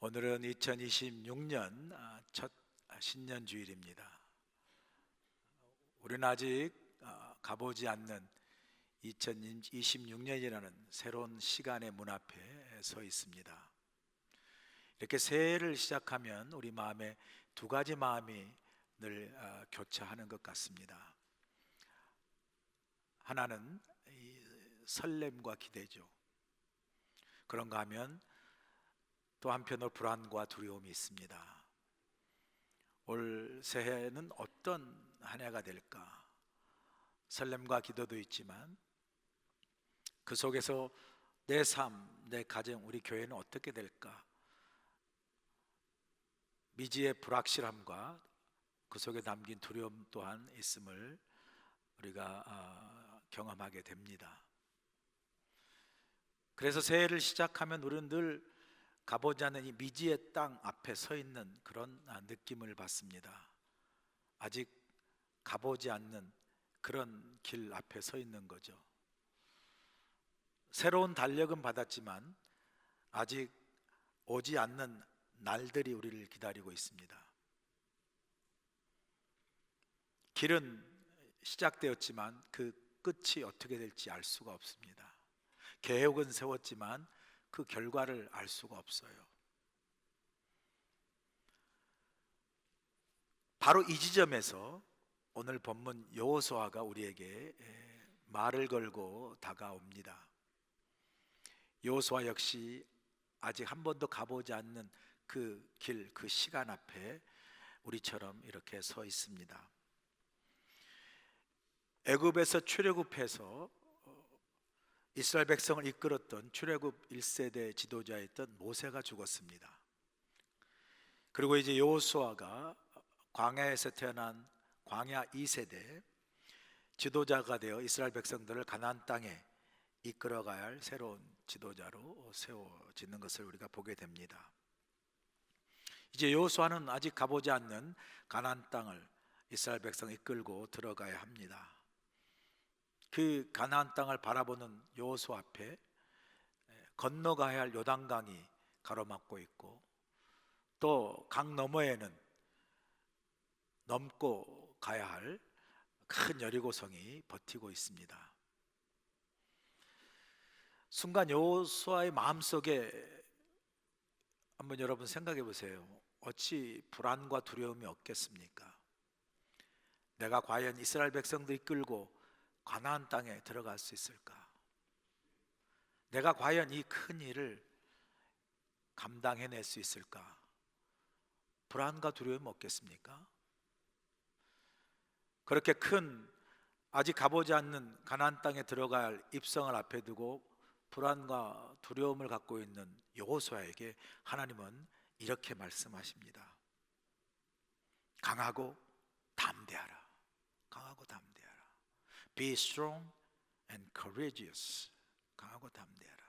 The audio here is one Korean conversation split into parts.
오늘은 2026년 첫 신년 주일입니다. 우리는 아직 가보지 않는 2026년이라는 새로운 시간의 문 앞에 서 있습니다. 이렇게 새해를 시작하면 우리 마음에 두 가지 마음이 늘 교차하는 것 같습니다. 하나는 이 설렘과 기대죠. 그런가 하면 또 한편으로 불안과 두려움이 있습니다. 올 새해는 어떤 한 해가 될까? 설렘과 기도도 있지만 그 속에서 내 삶, 내 가정, 우리 교회는 어떻게 될까? 미지의 불확실함과 그 속에 담긴 두려움 또한 있음을 우리가 경험하게 됩니다. 그래서 새해를 시작하면 우리는 늘 가보지 않은 이 미지의 땅 앞에 서 있는 그런 느낌을 받습니다. 아직 가보지 않는 그런 길 앞에 서 있는 거죠. 새로운 달력은 받았지만 아직 오지 않는 날들이 우리를 기다리고 있습니다. 길은 시작되었지만 그 끝이 어떻게 될지 알 수가 없습니다. 계획은 세웠지만 그 결과를 알 수가 없어요. 바로 이 지점에서 오늘 본문 여호수아가 우리에게 말을 걸고 다가옵니다. 여호수아 역시 아직 한 번도 가보지 않는 그 길, 그 시간 앞에 우리처럼 이렇게 서 있습니다. 애굽에서 출애굽해서 이스라엘 백성을 이끌었던 출애굽 1세대 지도자였던 모세가 죽었습니다. 그리고 이제 여호수아가 광야에서 태어난 광야 2세대 지도자가 되어 이스라엘 백성들을 가나안 땅에 이끌어가야 할 새로운 지도자로 세워지는 것을 우리가 보게 됩니다. 이제 여호수아는 아직 가보지 않는 가나안 땅을 이스라엘 백성을 이끌고 들어가야 합니다. 그 가나안 땅을 바라보는 여호수아 앞에 건너가야 할 요단강이 가로막고 있고 또 강 너머에는 넘고 가야 할 큰 여리고성이 버티고 있습니다. 순간 여호수아의 마음속에 한번 여러분 생각해 보세요. 어찌 불안과 두려움이 없겠습니까? 내가 과연 이스라엘 백성들 이끌고 가나안 땅에 들어갈 수 있을까? 내가 과연 이 큰 일을 감당해낼 수 있을까? 불안과 두려움이 없겠습니까? 그렇게 큰 아직 가보지 않는 가나안 땅에 들어갈 입성을 앞에 두고 불안과 두려움을 갖고 있는 여호수아에게 하나님은 이렇게 말씀하십니다. 강하고 담대하라. 강하고 담대하라. Be strong and courageous. 강하고 담대하라.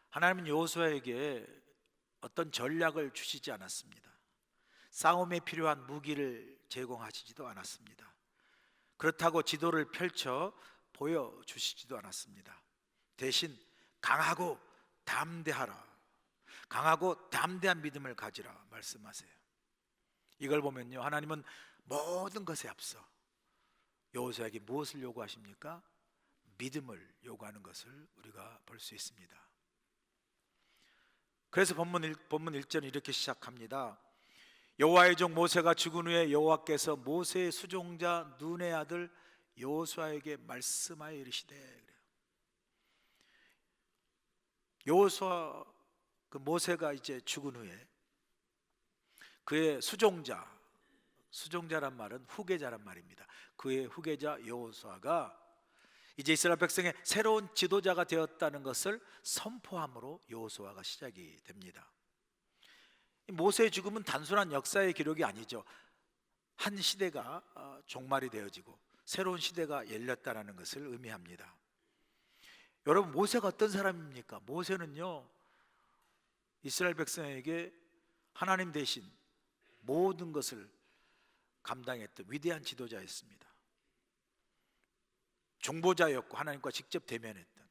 하나님은 여호수아에게 어떤 전략을 주시지 않았습니다. 싸움에 필요한 무기를 제공하시지도 않았습니다. 그렇다고 지도를 펼쳐 보여주시지도 않았습니다. 대신 강하고 담대하라. 강하고 담대한 믿음을 가지라 말씀하세요. 이걸 보면요, 하나님은 모든 것에 앞서 여호수아에게 무엇을 요구하십니까? 믿음을 요구하는 것을 우리가 볼 수 있습니다. 그래서 본문 1절은 이렇게 시작합니다. 여호와의 종 모세가 죽은 후에 여호와께서 모세의 수종자 눈의 아들 여호수아에게 말씀하여 이르시되, 그래요. 여호수아 그 모세가 이제 죽은 후에 그의 수종자란 말은 후계자란 말입니다. 그의 후계자 여호수아가 이제 이스라엘 백성의 새로운 지도자가 되었다는 것을 선포함으로 여호수아가 시작이 됩니다. 모세의 죽음은 단순한 역사의 기록이 아니죠. 한 시대가 종말이 되어지고 새로운 시대가 열렸다는 것을 의미합니다. 여러분, 모세가 어떤 사람입니까? 모세는요, 이스라엘 백성에게 하나님 대신 모든 것을 감당했던 위대한 지도자였습니다. 중보자였고 하나님과 직접 대면했던,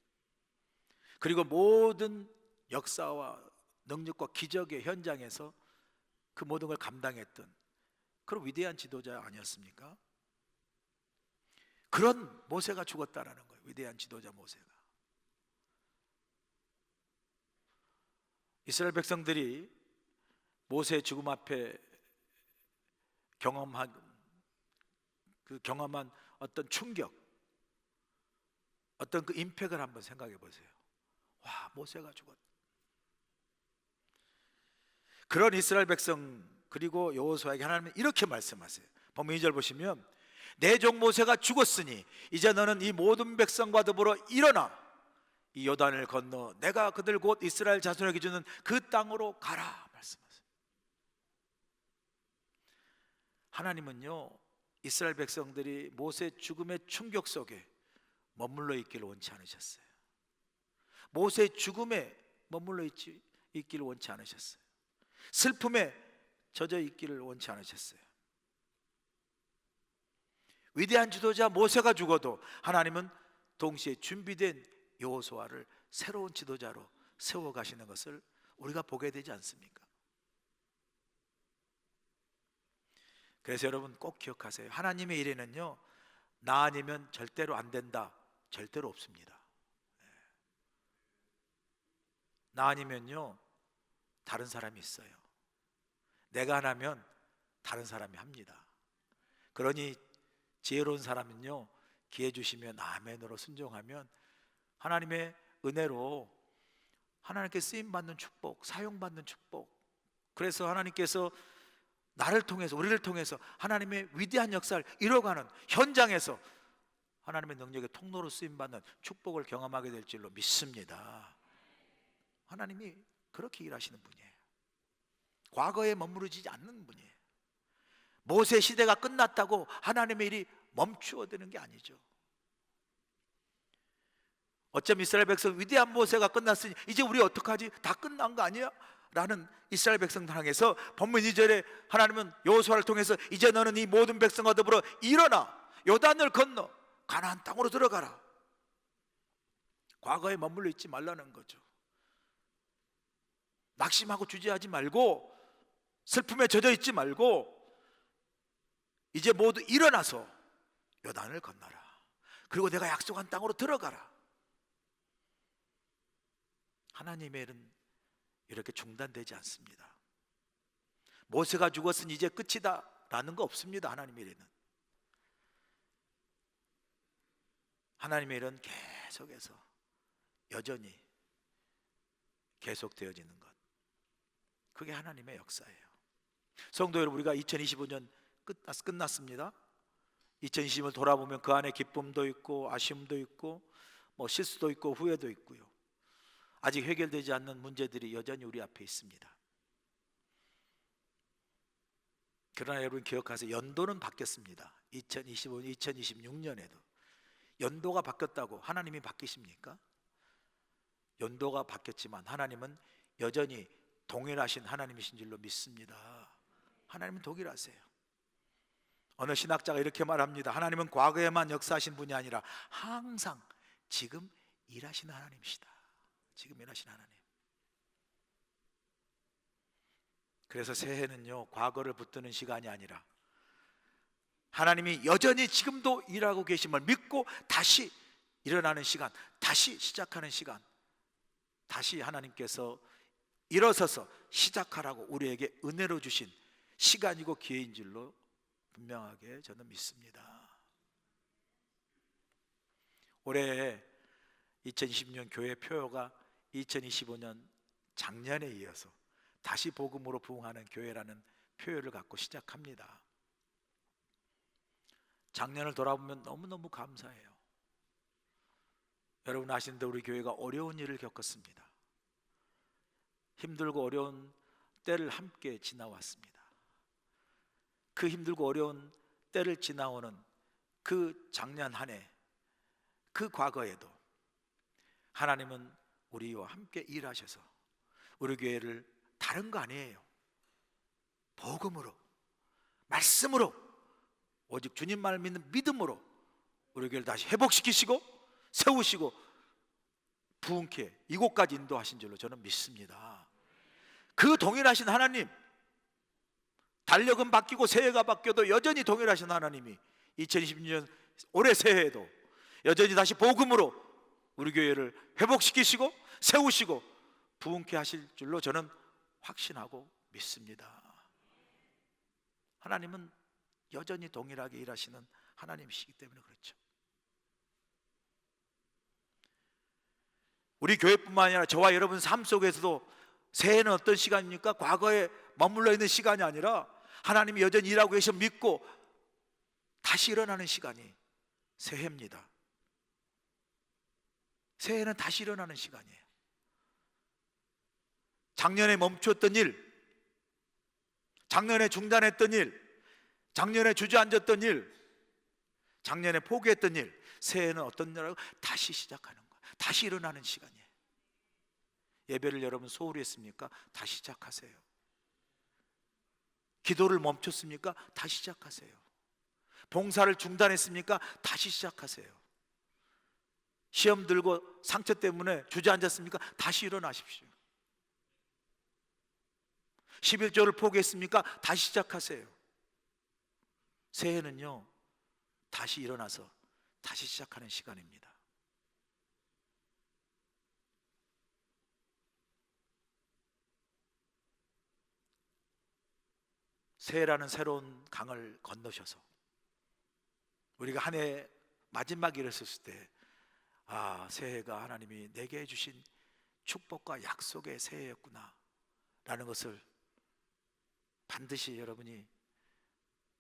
그리고 모든 역사와 능력과 기적의 현장에서 그 모든 걸 감당했던 그런 위대한 지도자 아니었습니까? 그런 모세가 죽었다라는 거예요. 위대한 지도자 모세가. 이스라엘 백성들이 모세의 죽음 앞에 경험한 어떤 충격, 어떤 그 임팩을 한번 생각해 보세요. 와, 모세가 죽었다. 그런 이스라엘 백성 그리고 여호수아에게 하나님은 이렇게 말씀하세요. 본문 2절 보시면 내 종 모세가 죽었으니 이제 너는 이 모든 백성과 더불어 일어나 이 요단을 건너 내가 그들 곧 이스라엘 자손에게 주는 그 땅으로 가라 말씀하세요. 하나님은요, 이스라엘 백성들이 모세의 죽음의 충격 속에 머물러 있기를 원치 않으셨어요. 모세의 죽음에 머물러 있기를 원치 않으셨어요. 슬픔에 젖어 있기를 원치 않으셨어요. 위대한 지도자 모세가 죽어도 하나님은 동시에 준비된 여호수아를 새로운 지도자로 세워가시는 것을 우리가 보게 되지 않습니까? 그래서 여러분 꼭 기억하세요. 하나님의 일에는요, 나 아니면 절대로 안 된다, 절대로 없습니다. 나 아니면요 다른 사람이 있어요. 내가 안 하면 다른 사람이 합니다. 그러니 지혜로운 사람은요, 기회 주시면 아멘으로 순종하면 하나님의 은혜로 하나님께 쓰임받는 축복, 사용받는 축복, 그래서 하나님께서 나를 통해서, 우리를 통해서 하나님의 위대한 역사를 이뤄가는 현장에서 하나님의 능력의 통로로 쓰임받는 축복을 경험하게 될 줄로 믿습니다. 하나님이 그렇게 일하시는 분이에요. 과거에 머무르지 않는 분이에요. 모세 시대가 끝났다고 하나님의 일이 멈추어드는 게 아니죠. 어쩜 이스라엘 백성 위대한 모세가 끝났으니 이제 우리 어떡하지? 다 끝난 거 아니야? 라는 이스라엘 백성들 향해서 본문 2절에 하나님은 여호수아를 통해서 이제 너는 이 모든 백성과 더불어 일어나 요단을 건너 가나안 땅으로 들어가라. 과거에 머물러 있지 말라는 거죠. 낙심하고 주저하지 말고 슬픔에 젖어 있지 말고 이제 모두 일어나서 요단을 건너라. 그리고 내가 약속한 땅으로 들어가라. 하나님의 일은 이렇게 중단되지 않습니다. 모세가 죽었으니 이제 끝이다 라는 거 없습니다. 하나님의 일은. 하나님의 일은 계속해서 여전히 계속되어지는 것, 그게 하나님의 역사예요. 성도 여러분, 우리가 2025년 끝났습니다. 2020을 돌아보면 그 안에 기쁨도 있고 아쉬움도 있고 실수도 있고 후회도 있고요. 아직 해결되지 않는 문제들이 여전히 우리 앞에 있습니다. 그러나 여러분 기억하세요. 연도는 바뀌었습니다. 2025, 2026년에도 연도가 바뀌었다고 하나님이 바뀌십니까? 연도가 바뀌었지만 하나님은 여전히 동일하신 하나님이신 줄로 믿습니다. 하나님은 동일하세요. 어느 신학자가 이렇게 말합니다. 하나님은 과거에만 역사하신 분이 아니라 항상 지금 일하시는 하나님이시다. 지금 일하시는 하나님. 그래서 새해는요, 과거를 붙드는 시간이 아니라 하나님이 여전히 지금도 일하고 계심을 믿고 다시 일어나는 시간, 다시 시작하는 시간, 다시 하나님께서 일어서서 시작하라고 우리에게 은혜로 주신 시간이고 기회인 줄로 분명하게 저는 믿습니다. 올해 2020년 교회 표어가 2025년 작년에 이어서 다시 복음으로 부흥하는 교회라는 표어를 갖고 시작합니다. 작년을 돌아보면 너무너무 감사해요. 여러분 아시는데 우리 교회가 어려운 일을 겪었습니다. 힘들고 어려운 때를 함께 지나왔습니다. 그 힘들고 어려운 때를 지나오는 그 작년 한 해, 그 과거에도 하나님은 우리와 함께 일하셔서 우리 교회를 다른 거 아니에요. 복음으로, 말씀으로, 오직 주님만을 믿는 믿음으로 우리 교회를 다시 회복시키시고 세우시고 부흥케 이곳까지 인도하신 줄로 저는 믿습니다. 그 동일하신 하나님, 달력은 바뀌고 새해가 바뀌어도 여전히 동일하신 하나님이 2020년 올해 새해에도 여전히 다시 복음으로 우리 교회를 회복시키시고 세우시고 부흥케 하실 줄로 저는 확신하고 믿습니다. 하나님은 여전히 동일하게 일하시는 하나님이시기 때문에 그렇죠. 우리 교회뿐만 아니라 저와 여러분 삶 속에서도 새해는 어떤 시간입니까? 과거에 머물러 있는 시간이 아니라 하나님이 여전히 일하고 계셔 믿고 다시 일어나는 시간이 새해입니다. 새해는 다시 일어나는 시간이에요. 작년에 멈췄던 일, 작년에 중단했던 일, 작년에 주저앉았던 일, 작년에 포기했던 일, 새해는 어떤 일하고 다시 시작하는 거예요. 다시 일어나는 시간이에요. 예배를 여러분 소홀히 했습니까? 다시 시작하세요. 기도를 멈췄습니까? 다시 시작하세요. 봉사를 중단했습니까? 다시 시작하세요. 시험 들고 상처 때문에 주저앉았습니까? 다시 일어나십시오. 11조를 포기했습니까? 다시 시작하세요. 새해는요, 다시 일어나서 다시 시작하는 시간입니다. 새해라는 새로운 강을 건너셔서 우리가 한 해 마지막 일을 썼을 때, 아, 새해가 하나님이 내게 해주신 축복과 약속의 새해였구나 라는 것을 반드시 여러분이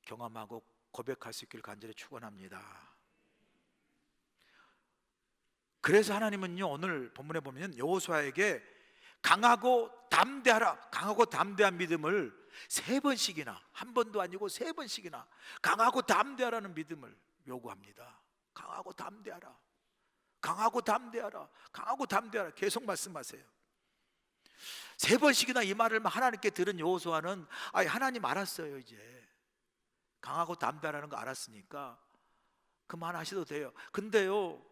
경험하고 고백할 수 있기를 간절히 축원합니다. 그래서 하나님은요, 오늘 본문에 보면 여호수아에게 강하고 담대하라, 강하고 담대한 믿음을 3번씩이나, 한 번도 아니고 3번씩이나 강하고 담대하라는 믿음을 요구합니다. 강하고 담대하라, 강하고 담대하라, 강하고 담대하라 계속 말씀하세요. 3번씩이나 이 말을 하나님께 들은 여호수아는, 아니 하나님 알았어요, 이제 강하고 담대하라는 거 알았으니까 그만하셔도 돼요. 근데요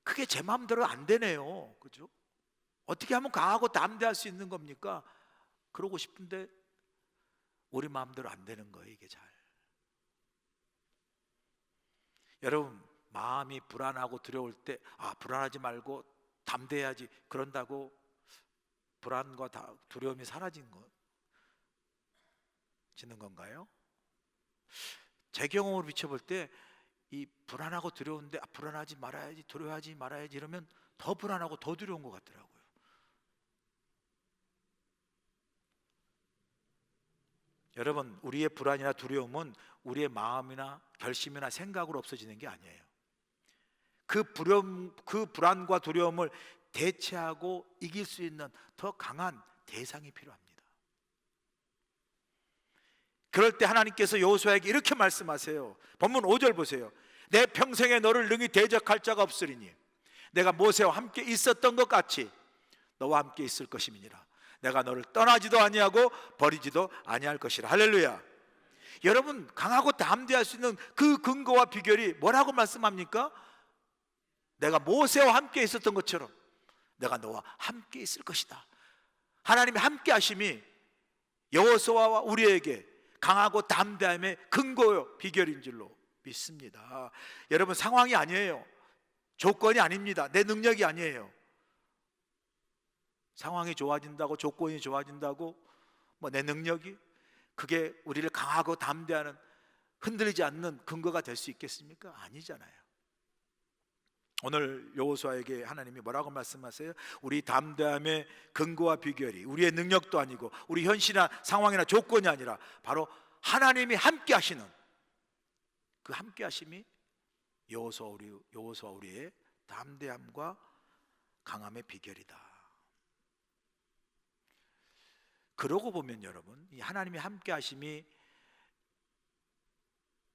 그게 제 마음대로 안 되네요. 그죠? 어떻게 하면 강하고 담대할 수 있는 겁니까? 그러고 싶은데 우리 마음대로 안 되는 거예요, 이게 잘. 여러분, 마음이 불안하고 두려울 때, 아, 불안하지 말고 담대해야지, 그런다고 불안과 두려움이 사라지는 건가요? 제 경험으로 비춰볼 때 이 불안하고 두려운데, 아, 불안하지 말아야지, 두려워하지 말아야지 이러면 더 불안하고 더 두려운 것 같더라고요. 여러분, 우리의 불안이나 두려움은 우리의 마음이나 결심이나 생각으로 없어지는 게 아니에요. 그 불안과 두려움을 대체하고 이길 수 있는 더 강한 대상이 필요합니다. 그럴 때 하나님께서 여호수아에게 이렇게 말씀하세요. 본문 5절 보세요. 내 평생에 너를 능히 대적할 자가 없으리니 내가 모세와 함께 있었던 것 같이 너와 함께 있을 것임이니라. 내가 너를 떠나지도 아니하고 버리지도 아니할 것이라. 할렐루야. 여러분, 강하고 담대할 수 있는 그 근거와 비결이 뭐라고 말씀합니까? 내가 모세와 함께 있었던 것처럼 내가 너와 함께 있을 것이다. 하나님의 함께 하심이 여호수아와 우리에게 강하고 담대함의 근거요 비결인 줄로 믿습니다. 여러분, 상황이 아니에요. 조건이 아닙니다. 내 능력이 아니에요. 상황이 좋아진다고, 조건이 좋아진다고 내 능력이 그게 우리를 강하고 담대하는, 흔들리지 않는 근거가 될 수 있겠습니까? 아니잖아요. 오늘 여호수아에게 하나님이 뭐라고 말씀하세요? 우리 담대함의 근거와 비결이 우리의 능력도 아니고 우리 현실이나 상황이나 조건이 아니라 바로 하나님이 함께 하시는 그 함께 하심이 여호수아 우리의 담대함과 강함의 비결이다. 그러고 보면 여러분, 이 하나님의 함께 하심이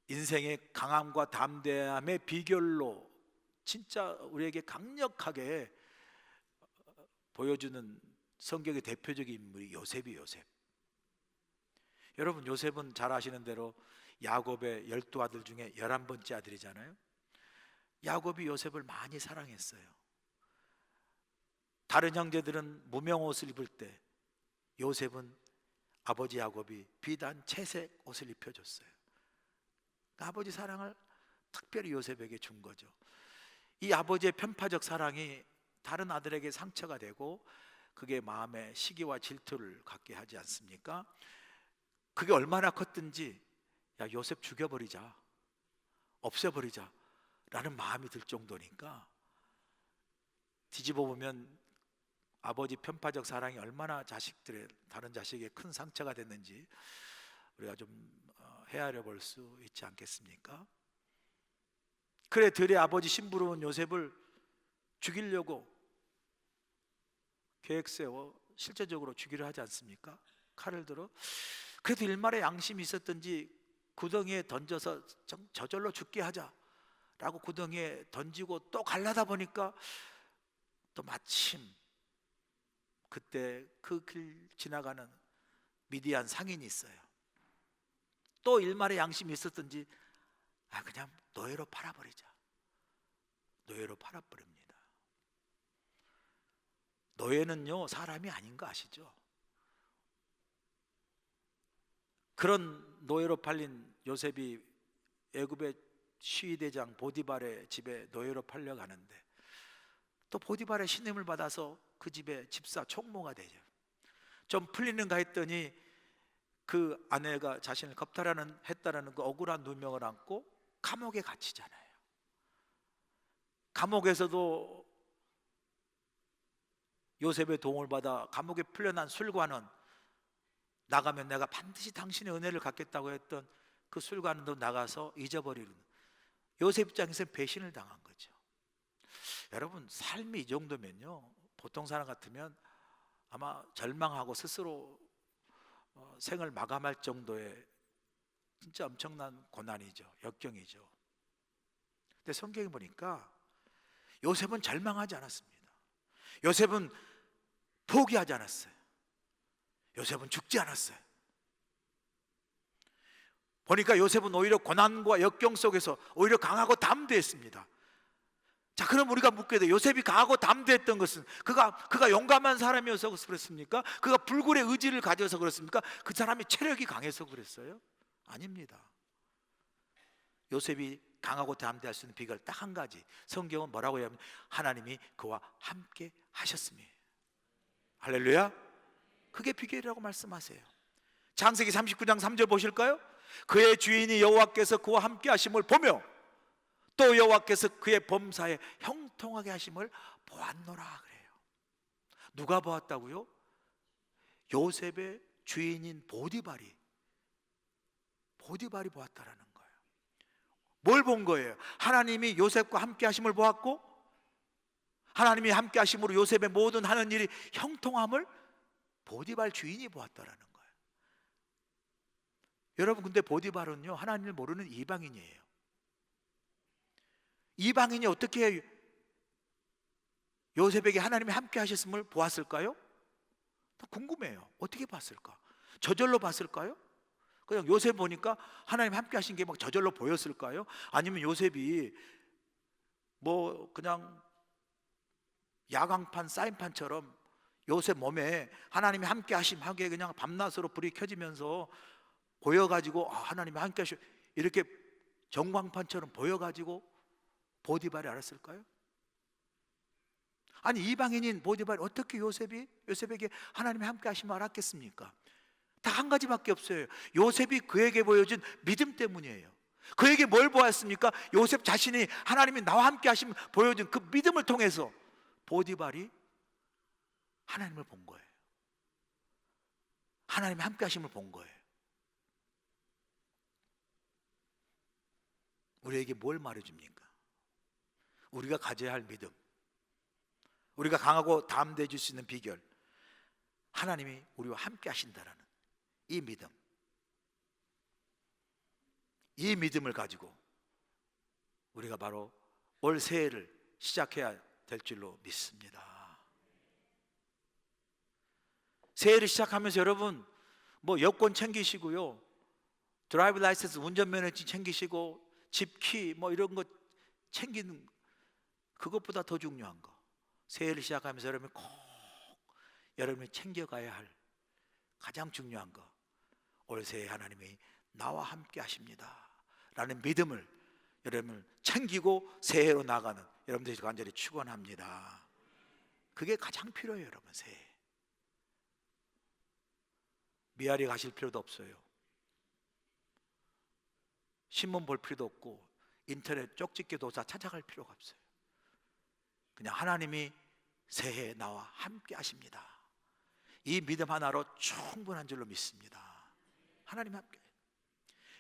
인생의 강함과 담대함의 비결로 진짜 우리에게 강력하게 보여주는 성경의 대표적인 인물이 요셉이에요. 요셉. 여러분, 요셉은 잘 아시는 대로 야곱의 12아들 중에 11번째 아들이잖아요. 야곱이 요셉을 많이 사랑했어요. 다른 형제들은 무명 옷을 입을 때 요셉은 아버지 야곱이 비단 채색 옷을 입혀줬어요. 아버지 사랑을 특별히 요셉에게 준 거죠. 이 아버지의 편파적 사랑이 다른 아들에게 상처가 되고 그게 마음에 시기와 질투를 갖게 하지 않습니까? 그게 얼마나 컸든지 야 요셉 죽여버리자, 없애버리자 라는 마음이 들 정도니까, 뒤집어 보면 아버지 편파적 사랑이 얼마나 다른 자식에게 큰 상처가 됐는지 우리가 좀 헤아려 볼 수 있지 않겠습니까? 그래 들의 아버지 심부름은 요셉을 죽이려고 계획 세워 실제적으로 죽이려 하지 않습니까? 칼을 들어. 그래도 일말의 양심이 있었던지 구덩이에 던져서 저절로 죽게 하자라고 구덩이에 던지고 또 갈라다 보니까 또 마침 그때 그 길 지나가는 미디안 상인이 있어요. 또 일말의 양심이 있었던지 그냥 노예로 팔아버리자, 노예로 팔아버립니다. 노예는요 사람이 아닌 거 아시죠? 그런 노예로 팔린 요셉이 애굽의 시위대장 보디발의 집에 노예로 팔려가는데 또 보디발의 신임을 받아서 그 집에 집사 총무가 되죠. 좀 풀리는가 했더니 그 아내가 자신을 했다라는 그 억울한 누명을 안고 감옥에 갇히잖아요. 감옥에서도 요셉의 도움을 받아 감옥에 풀려난 술관은 나가면 내가 반드시 당신의 은혜를 갚겠다고 했던 그 술관도 나가서 잊어버리는, 요셉 입장에서는 배신을 당한 거죠. 여러분 삶이 이 정도면요 보통 사람 같으면 아마 절망하고 스스로 생을 마감할 정도의 진짜 엄청난 고난이죠, 역경이죠. 근데 성경에 보니까 요셉은 절망하지 않았습니다. 요셉은 포기하지 않았어요. 요셉은 죽지 않았어요. 보니까 요셉은 오히려 고난과 역경 속에서 오히려 강하고 담대했습니다. 자, 그럼 우리가 묻게 돼요. 요셉이 강하고 담대했던 것은 그가 용감한 사람이어서 그렇습니까? 그가 불굴의 의지를 가져서 그렇습니까? 그 사람이 체력이 강해서 그랬어요? 아닙니다. 요셉이 강하고 담대할 수 있는 비결 딱 한 가지, 성경은 뭐라고 하냐면 하나님이 그와 함께 하셨습니다. 할렐루야. 그게 비결이라고 말씀하세요. 창세기 39장 3절 보실까요? 그의 주인이 여호와께서 그와 함께 하심을 보며 또 여호와께서 그의 범사에 형통하게 하심을 보았노라 그래요. 누가 보았다고요? 요셉의 주인인 보디발이 보았다라는 거예요. 뭘 본 거예요? 하나님이 요셉과 함께 하심을 보았고 하나님이 함께 하심으로 요셉의 모든 하는 일이 형통함을 보디발 주인이 보았다라는 거예요. 여러분 근데 보디발은요 하나님을 모르는 이방인이에요. 이방인이 어떻게 요셉에게 하나님이 함께 하셨음을 보았을까요? 궁금해요. 어떻게 봤을까? 저절로 봤을까요? 그냥 요셉 보니까 하나님 함께 하신 게 막 저절로 보였을까요? 아니면 요셉이 뭐 그냥 야광판 사인판처럼 요셉 몸에 하나님이 함께 하심 하게 그냥 밤낮으로 불이 켜지면서 보여가지고 하나님이 함께 하시 이렇게 전광판처럼 보여가지고 보디발이 알았을까요? 아니 이방인인 보디발이 어떻게 요셉에게 하나님이 함께 하심을 알았겠습니까? 다 한 가지밖에 없어요. 요셉이 그에게 보여준 믿음 때문이에요. 그에게 뭘 보았습니까? 요셉 자신이 하나님이 나와 함께 하심 보여준 그 믿음을 통해서 보디발이 하나님을 본 거예요. 하나님이 함께 하심을 본 거예요. 우리에게 뭘 말해줍니까? 우리가 가져야 할 믿음, 우리가 강하고 담대해질 수 있는 비결, 하나님이 우리와 함께 하신다라는 이 믿음, 이 믿음을 가지고 우리가 바로 올 새해를 시작해야 될 줄로 믿습니다. 새해를 시작하면서 여러분 뭐 여권 챙기시고요, 드라이브 라이센스 운전면허증 챙기시고 집 키 뭐 이런 거 챙기는 그것보다 더 중요한 거, 새해를 시작하면서 여러분이 꼭 여러분이 챙겨가야 할 가장 중요한 거, 올 새해 하나님이 나와 함께 하십니다 라는 믿음을 여러분을 챙기고 새해로 나가는 여러분들이 간절히 축원합니다. 그게 가장 필요해요. 여러분, 새해 미아리 가실 필요도 없어요. 신문 볼 필요도 없고 인터넷 쪽집게 도사 찾아갈 필요가 없어요. 그냥 하나님이 새해에 나와 함께 하십니다, 이 믿음 하나로 충분한 줄로 믿습니다. 하나님 함께.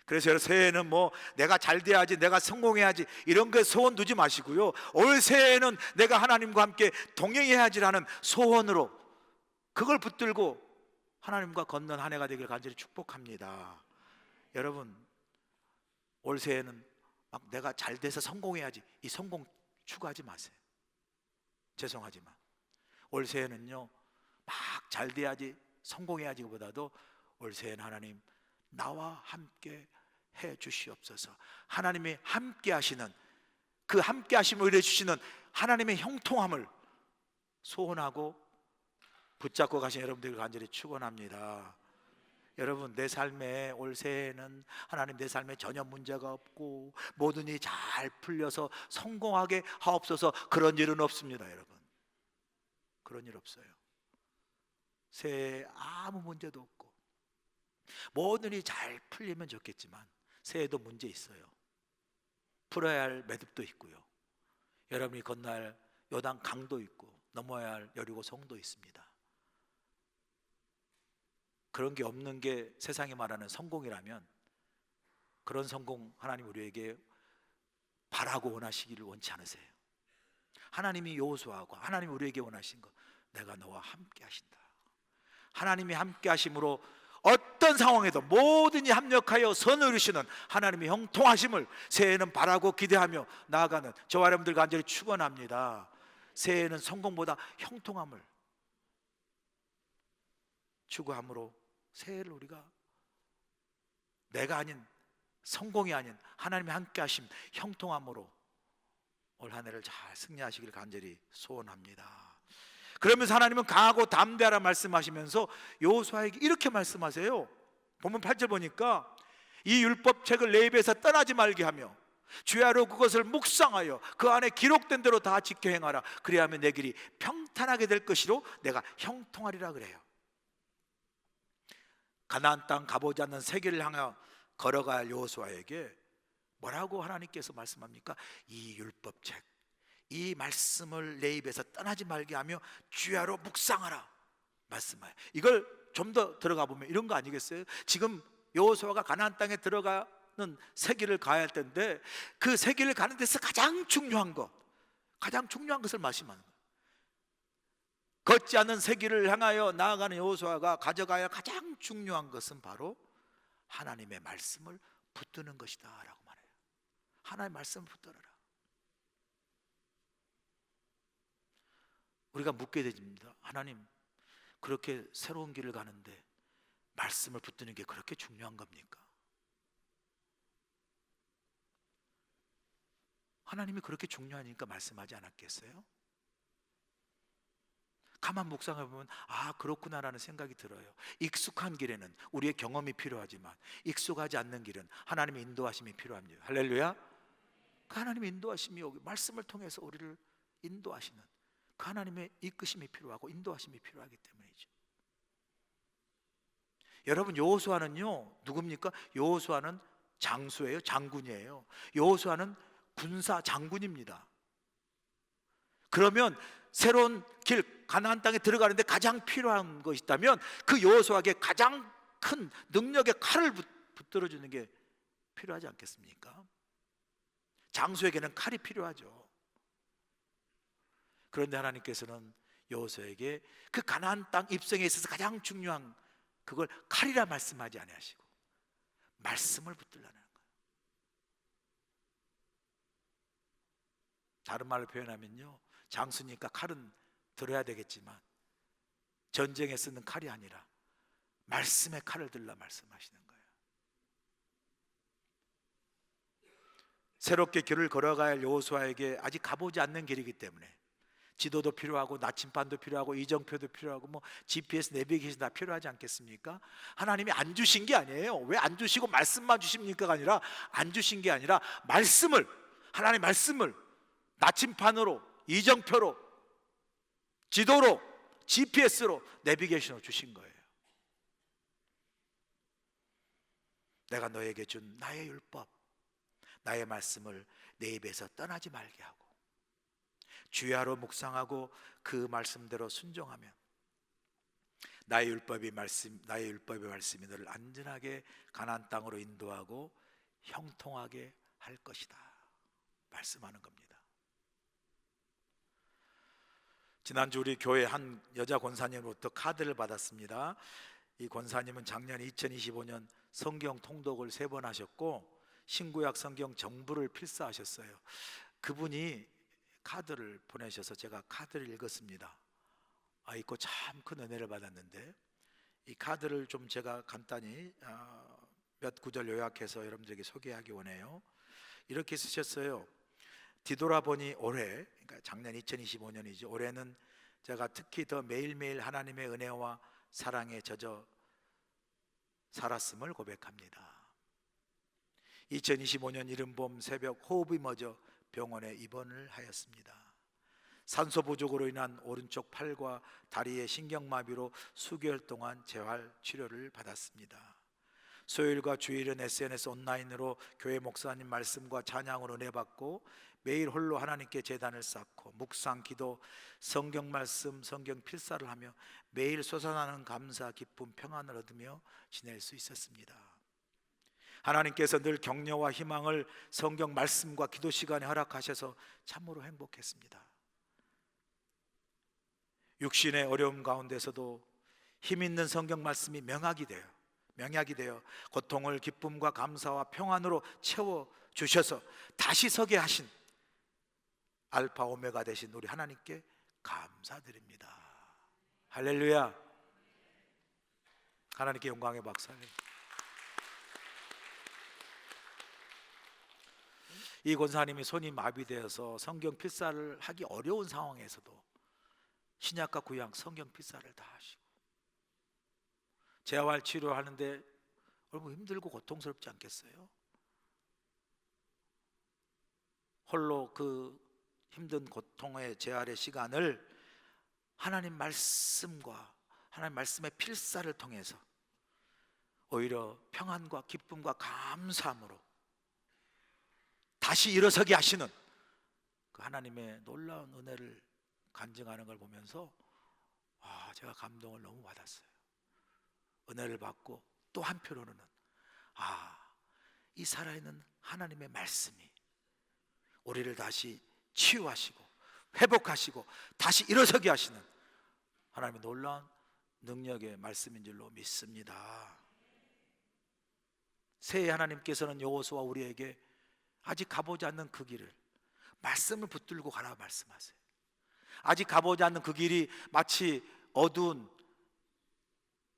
그래서 여러분, 새해에는 뭐 내가 잘 돼야지, 내가 성공해야지 이런 거 소원 두지 마시고요, 올 새해에는 내가 하나님과 함께 동행해야지라는 소원으로 그걸 붙들고 하나님과 걷는 한 해가 되길 간절히 축복합니다. 여러분, 올 새해는 막 내가 잘 돼서 성공해야지, 이 성공 추구하지 마세요. 죄송하지만 올 새해는요, 막 잘 돼야지 성공해야지 보다도 올 새해는 하나님 나와 함께 해 주시옵소서. 하나님이 함께 하시는, 그 함께 하심을 이루어 주시는 하나님의 형통함을 소원하고 붙잡고 가신 여러분들 간절히 축원합니다. 여러분, 내 삶에 올 새해에는 하나님 내 삶에 전혀 문제가 없고 모든 일이 잘 풀려서 성공하게 하옵소서. 그런 일은 없습니다. 여러분, 그런 일 없어요. 새해에 아무 문제도 없고 모든 일이 잘 풀리면 좋겠지만 새해에도 문제 있어요. 풀어야 할 매듭도 있고요, 여러분이 건너야 할 요단 강도 있고 넘어야 할 여리고 성도 있습니다. 그런 게 없는 게 세상이 말하는 성공이라면 그런 성공 하나님 우리에게 바라고 원하시기를 원치 않으세요. 하나님이 여호수아하고 하나님이 우리에게 원하신 것, 내가 너와 함께 하신다. 하나님이 함께 하심으로 어떤 상황에도 모든이 합력하여 선을 이루시는 하나님의 형통하심을 새해에는 바라고 기대하며 나아가는 저와 여러분들 간절히 축원합니다. 새해에는 성공보다 형통함을 추구함으로 새해를 우리가 내가 아닌, 성공이 아닌 하나님이 함께 하심 형통함으로 올 한 해를 잘 승리하시길 간절히 소원합니다. 그러면서 하나님은 강하고 담대하라 말씀하시면서 여호수아에게 이렇게 말씀하세요. 본문 8절 보니까 이 율법책을 내 입에서 떠나지 말게 하며 주야로 그것을 묵상하여 그 안에 기록된 대로 다 지켜 행하라. 그리하면 내 길이 평탄하게 될 것이로 내가 형통하리라 그래요. 가나안 땅 가보지 않는 세계를 향해 걸어갈 여호수아에게 뭐라고 하나님께서 말씀합니까? 이 율법책, 이 말씀을 내 입에서 떠나지 말게 하며 주야로 묵상하라 말씀해요. 이걸 좀 더 들어가 보면 이런 거 아니겠어요? 지금 여호수아가 가나안 땅에 들어가는 세길을 가야 할 텐데 그 세길을 가는 데서 가장 중요한 것, 가장 중요한 것을 말씀하는 거예요. 걷지 않는 세길을 향하여 나아가는 여호수아가 가져가야 할 가장 중요한 것은 바로 하나님의 말씀을 붙드는 것이다 라고 말해요. 하나님의 말씀을 붙들어라. 우리가 묻게 됩니다. 하나님, 그렇게 새로운 길을 가는데 말씀을 붙드는 게 그렇게 중요한 겁니까? 하나님이 그렇게 중요하니까 말씀하지 않았겠어요? 가만 묵상해 보면 아, 그렇구나라는 생각이 들어요. 익숙한 길에는 우리의 경험이 필요하지만 익숙하지 않는 길은 하나님의 인도하심이 필요합니다. 할렐루야. 그 하나님의 인도하심이 여기 말씀을 통해서 우리를 인도하시는 그 하나님의 이끄심이 필요하고 인도하심이 필요하기 때문이죠. 여러분, 여호수아는요 누굽니까? 여호수아는 장수예요, 장군이에요. 여호수아는 군사 장군입니다. 그러면 새로운 길 가나안 땅에 들어가는데 가장 필요한 것이 있다면 그 여호수아에게 가장 큰 능력의 칼을 붙들어 주는 게 필요하지 않겠습니까? 장수에게는 칼이 필요하죠. 그런데 하나님께서는 여호수아에게 그 가나안 땅 입성에 있어서 가장 중요한 그걸 칼이라 말씀하지 아니하시고 말씀을 붙들라는 거예요. 다른 말로 표현하면요, 장수니까 칼은 들어야 되겠지만 전쟁에 쓰는 칼이 아니라 말씀의 칼을 들라 말씀하시는 거예요. 새롭게 길을 걸어가야 할 여호수아에게 아직 가보지 않는 길이기 때문에 지도도 필요하고 나침반도 필요하고 이정표도 필요하고 뭐 GPS 내비게이션 다 필요하지 않겠습니까? 하나님이 안 주신 게 아니에요. 왜 안 주시고 말씀만 주십니까가 아니라, 안 주신 게 아니라 말씀을, 하나님의 말씀을 나침반으로, 이정표로, 지도로, GPS로, 내비게이션으로 주신 거예요. 내가 너에게 준 나의 율법, 나의 말씀을 내 입에서 떠나지 말게 하고 주야로 묵상하고 그 말씀대로 순종하면 나의 율법의 말씀이 너를 안전하게 가나안 땅으로 인도하고 형통하게 할 것이다 말씀하는 겁니다. 지난주 우리 교회 한 여자 권사님으로부터 카드를 받았습니다. 이 권사님은 작년 2025년 성경 통독을 3번 하셨고 신구약 성경 정부를 필사하셨어요. 그분이 카드를 보내셔서 제가 카드를 읽었습니다. 읽고 참 큰 은혜를 받았는데, 이 카드를 좀 제가 간단히 몇 구절 요약해서 여러분들에게 소개하기 원해요. 이렇게 쓰셨어요. 뒤돌아보니 올해, 그러니까 작년 2025년이죠. 올해는 제가 특히 더 매일매일 하나님의 은혜와 사랑에 젖어 살았음을 고백합니다. 2025년 이른봄 새벽 호흡이 멎어 병원에 입원을 하였습니다. 산소 부족으로 인한 오른쪽 팔과 다리의 신경마비로 수개월 동안 재활 치료를 받았습니다. 수요일과 주일은 SNS 온라인으로 교회 목사님 말씀과 찬양으로 은혜 받고 매일 홀로 하나님께 제단을 쌓고 묵상, 기도, 성경 말씀, 성경 필사를 하며 매일 솟아나는 감사, 기쁨, 평안을 얻으며 지낼 수 있었습니다. 하나님께서 늘 격려와 희망을 성경 말씀과 기도 시간에 허락하셔서 참으로 행복했습니다. 육신의 어려움 가운데서도 힘 있는 성경 말씀이 명약이 되어 고통을 기쁨과 감사와 평안으로 채워주셔서 다시 서게 하신 알파 오메가 되신 우리 하나님께 감사드립니다. 할렐루야. 하나님께 영광의 박수를. 이 권사님이 손이 마비되어서 성경 필사를 하기 어려운 상황에서도 신약과 구약 성경 필사를 다 하시고 재활 치료하는데 얼마나 힘들고 고통스럽지 않겠어요? 홀로 그 힘든 고통의 재활의 시간을 하나님 말씀과 하나님 말씀의 필사를 통해서 오히려 평안과 기쁨과 감사함으로 다시 일어서게 하시는 그 하나님의 놀라운 은혜를 간증하는 걸 보면서 제가 감동을 너무 받았어요. 은혜를 받고 또 한편으로는 이 살아있는 하나님의 말씀이 우리를 다시 치유하시고 회복하시고 다시 일어서게 하시는 하나님의 놀라운 능력의 말씀인 줄로 믿습니다. 새해 하나님께서는 여호수아 우리에게 아직 가보지 않는 그 길을 말씀을 붙들고 가라 말씀하세요. 아직 가보지 않는 그 길이 마치 어두운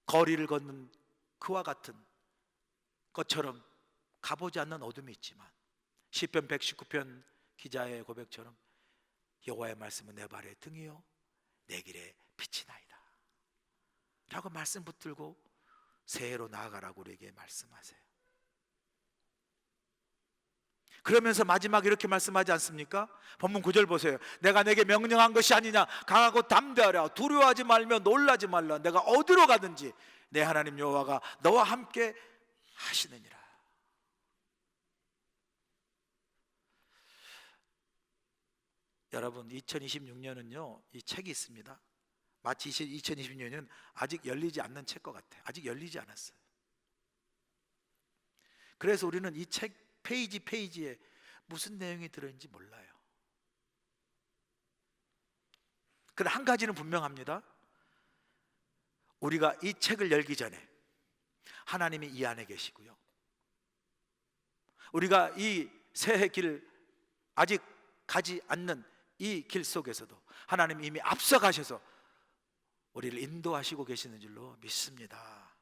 거리를 걷는 그와 같은 것처럼 가보지 않는 어둠이 있지만 시편 119편 기자의 고백처럼 여호와의 말씀은 내 발의 등이요 내 길에 빛이 나이다 라고 말씀 붙들고 새해로 나아가라고 우리에게 말씀하세요. 그러면서 마지막에 이렇게 말씀하지 않습니까? 본문 9절 보세요. 내가 내게 명령한 것이 아니냐 강하고 담대하라 두려워하지 말며 놀라지 말라 내가 어디로 가든지 내 하나님 여호와가 너와 함께 하시느니라. 여러분 2026년은요 이 책이 있습니다. 마치 2026년은 아직 열리지 않는 책과 같아요. 아직 열리지 않았어요. 그래서 우리는 이 책 페이지에 무슨 내용이 들어있는지 몰라요. 그런데 한 가지는 분명합니다. 우리가 이 책을 열기 전에 하나님이 이 안에 계시고요, 우리가 이 새해 길 아직 가지 않는 이 길 속에서도 하나님이 이미 앞서가셔서 우리를 인도하시고 계시는 줄로 믿습니다.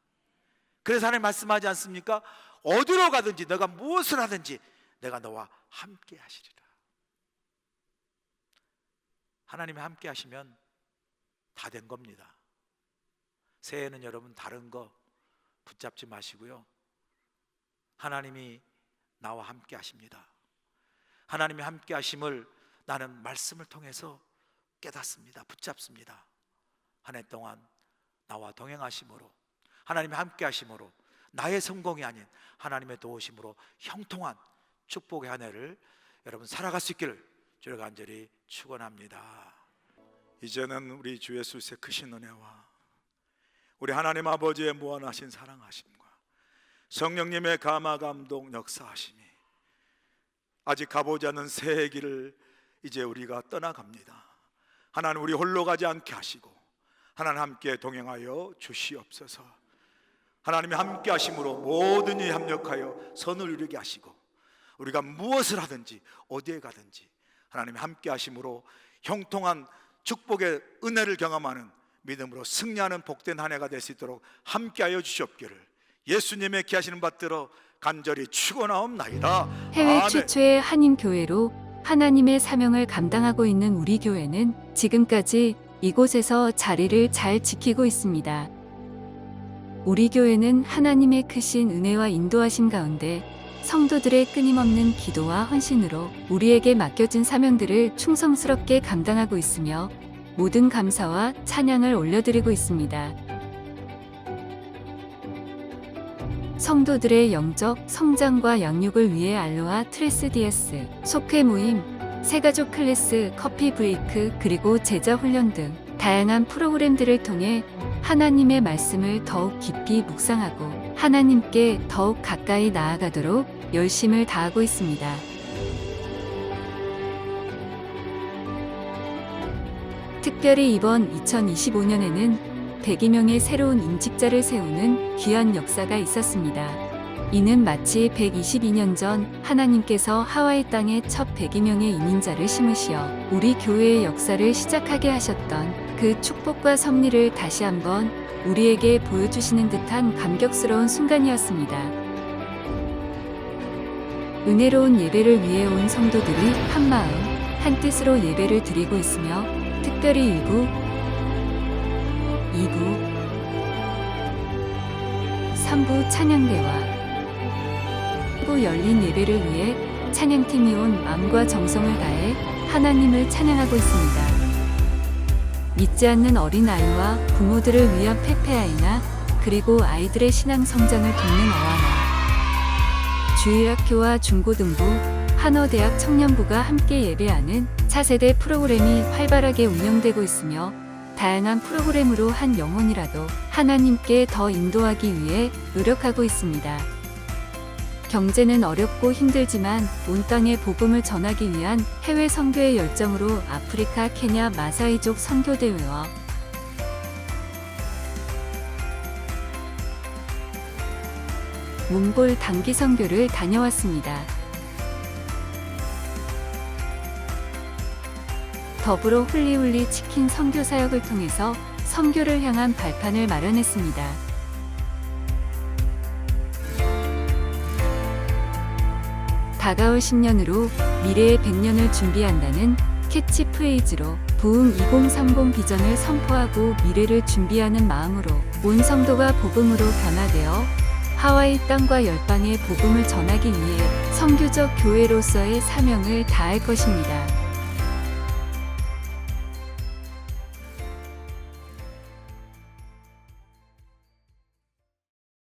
그래서 하나님 말씀하지 않습니까? 어디로 가든지 너가 무엇을 하든지 내가 너와 함께 하시리라. 하나님이 함께 하시면 다 된 겁니다. 새해에는 여러분 다른 거 붙잡지 마시고요, 하나님이 나와 함께 하십니다. 하나님이 함께 하심을 나는 말씀을 통해서 깨닫습니다. 붙잡습니다. 한 해 동안 나와 동행하심으로, 하나님이 함께 하심으로, 나의 성공이 아닌 하나님의 도우심으로 형통한 축복의 한 해를 여러분 살아갈 수 있기를 주를 간절히 축원합니다. 이제는 우리 주 예수의 크신 은혜와 우리 하나님 아버지의 무한하신 사랑하심과 성령님의 감화 감동 역사하심이 아직 가보지 않은 새해 길을 이제 우리가 떠나갑니다. 하나님, 우리 홀로 가지 않게 하시고 하나님 함께 동행하여 주시옵소서. 하나님이 함께 하심으로 모든 일이 합력하여 선을 이루게 하시고, 우리가 무엇을 하든지 어디에 가든지 하나님이 함께 하심으로 형통한 축복의 은혜를 경험하는 믿음으로 승리하는 복된 한 해가 될 수 있도록 함께하여 주시옵기를 예수님의 기하시는 받들어 간절히 축원하옵나이다. 해외 아멘. 최초의 한인교회로 하나님의 사명을 감당하고 있는 우리 교회는 지금까지 이곳에서 자리를 잘 지키고 있습니다. 우리 교회는 하나님의 크신 은혜와 인도하심 가운데 성도들의 끊임없는 기도와 헌신으로 우리에게 맡겨진 사명들을 충성스럽게 감당하고 있으며 모든 감사와 찬양을 올려드리고 있습니다. 성도들의 영적 성장과 양육을 위해 알로하 트레스디에스, 속회 모임, 새가족 클래스, 커피 브레이크, 그리고 제자 훈련 등 다양한 프로그램들을 통해 하나님의 말씀을 더욱 깊이 묵상하고 하나님께 더욱 가까이 나아가도록 열심을 다하고 있습니다. 특별히 이번 2025년에는 100여 명의 새로운 임직자를 세우는 귀한 역사가 있었습니다. 이는 마치 122년 전 하나님께서 하와이 땅에 첫 100여 명의 이민자를 심으시어 우리 교회의 역사를 시작하게 하셨던 그 축복과 섭리를 다시 한번 우리에게 보여주시는 듯한 감격스러운 순간이었습니다. 은혜로운 예배를 위해 온 성도들이 한마음 한뜻으로 예배를 드리고 있으며 특별히 1부, 2부, 3부 찬양대와 후 열린 예배를 위해 찬양팀이 온 마음과 정성을 다해 하나님을 찬양하고 있습니다. 믿지 않는 어린아이와 부모들을 위한 페페아이나 그리고 아이들의 신앙 성장을 돕는 어와나, 주일학교와 중고등부, 한어대학 청년부가 함께 예배하는 차세대 프로그램이 활발하게 운영되고 있으며 다양한 프로그램으로 한 영혼이라도 하나님께 더 인도하기 위해 노력하고 있습니다. 경제는 어렵고 힘들지만 온 땅에 복음을 전하기 위한 해외 선교의 열정으로 아프리카, 케냐, 마사이족 선교대회와 몽골 단기 선교를 다녀왔습니다. 더불어 훌리훌리 치킨 선교 사역을 통해서 선교를 향한 발판을 마련했습니다. 다가올 10년으로 미래의 100년을 준비한다는 캐치프레이즈로 부흥 2030 비전을 선포하고 미래를 준비하는 마음으로 온 성도가 복음으로 변화되어 하와이 땅과 열방에 복음을 전하기 위해 선교적 교회로서의 사명을 다할 것입니다.